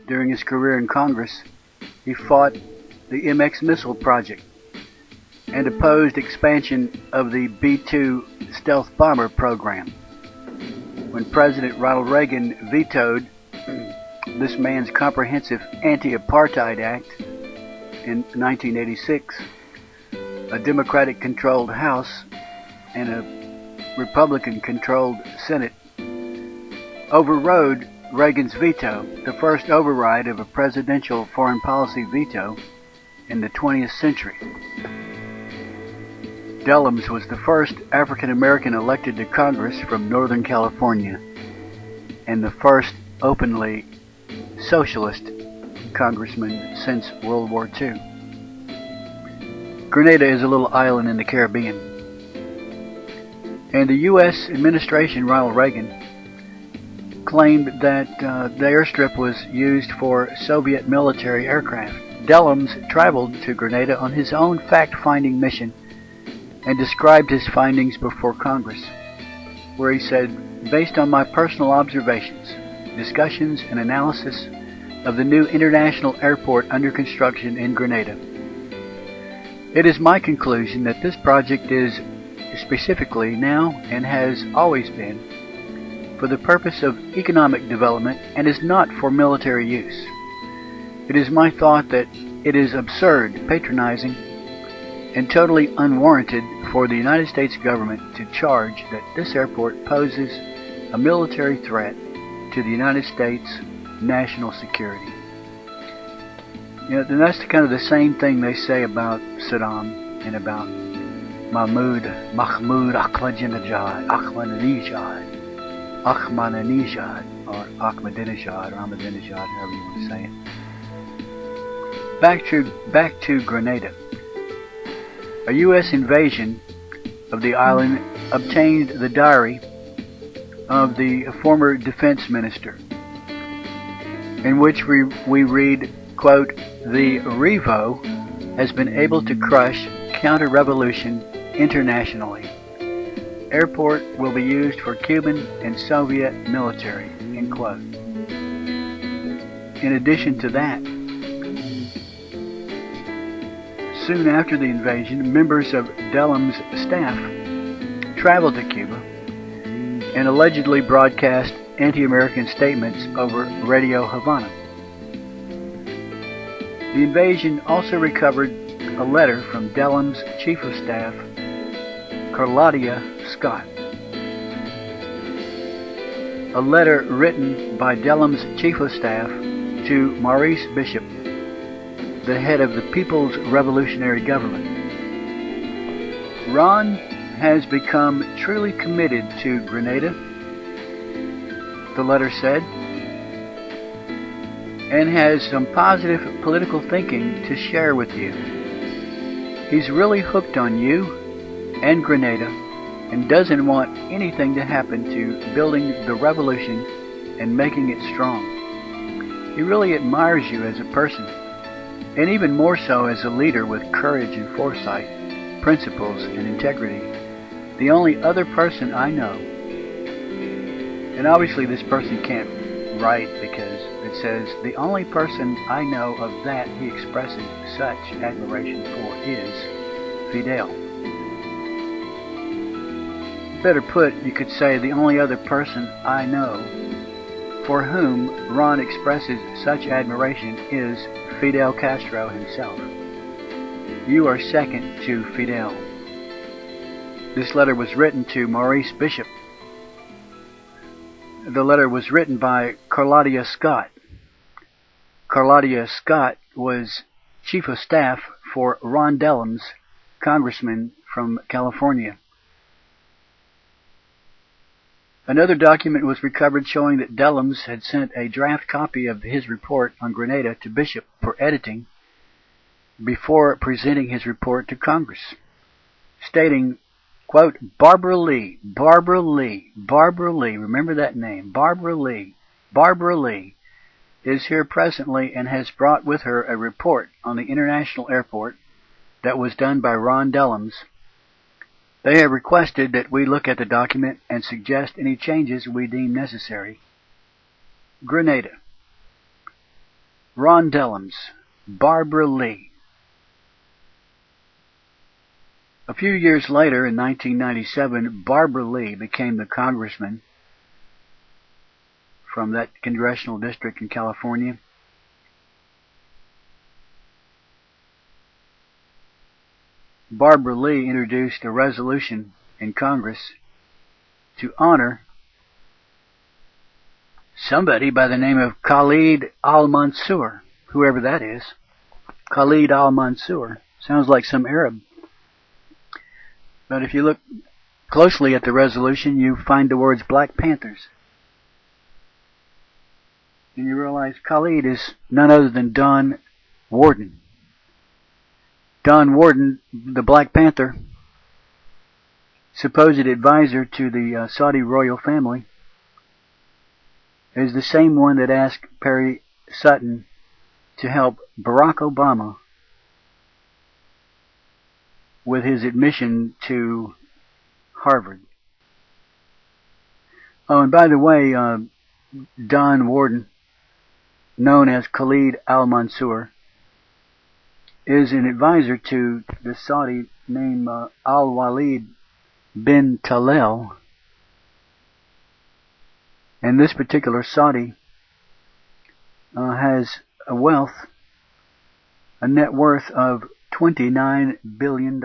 during his career in Congress, he fought the MX missile project and opposed expansion of the B-2 stealth bomber program. When President Ronald Reagan vetoed this man's comprehensive Anti-Apartheid Act in 1986, a Democratic-controlled House and a Republican-controlled Senate overrode Reagan's veto, the first override of a presidential foreign policy veto in the 20th century. Dellums was the first African American elected to Congress from Northern California and the first openly socialist congressman since World War II. Grenada is a little island in the Caribbean, and the U.S. administration, Ronald Reagan, claimed that the airstrip was used for Soviet military aircraft. Dellums traveled to Grenada on his own fact-finding mission and described his findings before Congress, where he said, "Based on my personal observations, discussions, and analysis of the new international airport under construction in Grenada, it is my conclusion that this project is specifically now and has always been for the purpose of economic development and is not for military use. It is my thought that it is absurd, patronizing, and totally unwarranted for the United States government to charge that this airport poses a military threat to the United States national security." You know, and that's kind of the same thing they say about Saddam and about Mahmoud Ahmadinejad, or Ahmadinejad, however you want to say it. Back to Grenada. A U.S. invasion of the island obtained the diary of the former defense minister, in which we read, quote, "The Revo has been able to crush counter-revolution internationally. Airport will be used for Cuban and Soviet military," end quote. In addition to that, soon after the invasion, members of Dellums' staff traveled to Cuba and allegedly broadcast anti-American statements over Radio Havana. The invasion also recovered a letter from Dellums' chief of staff, Khalid Scott. A letter written by Dellums' chief of staff to Maurice Bishop, the head of the People's Revolutionary Government. "Ron has become truly committed to Grenada," the letter said, "and has some positive political thinking to share with you. He's really hooked on you and Grenada and doesn't want anything to happen to building the revolution and making it strong. He really admires you as a person, and even more so as a leader with courage and foresight, principles and integrity. The only other person I know," and obviously this person can't write because it says, "The only person I know of that he expresses such admiration for is Fidel." Better put, you could say, "The only other person I know for whom Ron expresses such admiration is Fidel Castro himself. You are second to Fidel." This letter was written to Maurice Bishop. The letter was written by Khalid Scott. Khalid Scott was chief of staff for Ron Dellums, congressman from California. Another document was recovered showing that Dellums had sent a draft copy of his report on Grenada to Bishop for editing before presenting his report to Congress, stating, quote, Barbara Lee, remember that name, Barbara Lee is here presently and has brought with her a report on the international airport that was done by Ron Dellums. They have requested that we look at the document and suggest any changes we deem necessary. Grenada. Ron Dellums, Barbara Lee. A few years later, in 1997, Barbara Lee became the congressman from that congressional district in California. Barbara Lee introduced a resolution in Congress to honor somebody by the name of Khalid Al-Mansour, whoever that is. Khalid Al-Mansour. Sounds like some Arab. But if you look closely at the resolution, you find the words Black Panthers. And you realize Khalid is none other than Don Warden. Don Warden, the Black Panther, supposed advisor to the Saudi royal family, is the same one that asked Perry Sutton to help Barack Obama with his admission to Harvard. Oh, and by the way, Don Warden, known as Khalid Al-Mansour, is an advisor to the Saudi named Al-Walid bin Talal. And this particular Saudi has a net worth of $29 billion.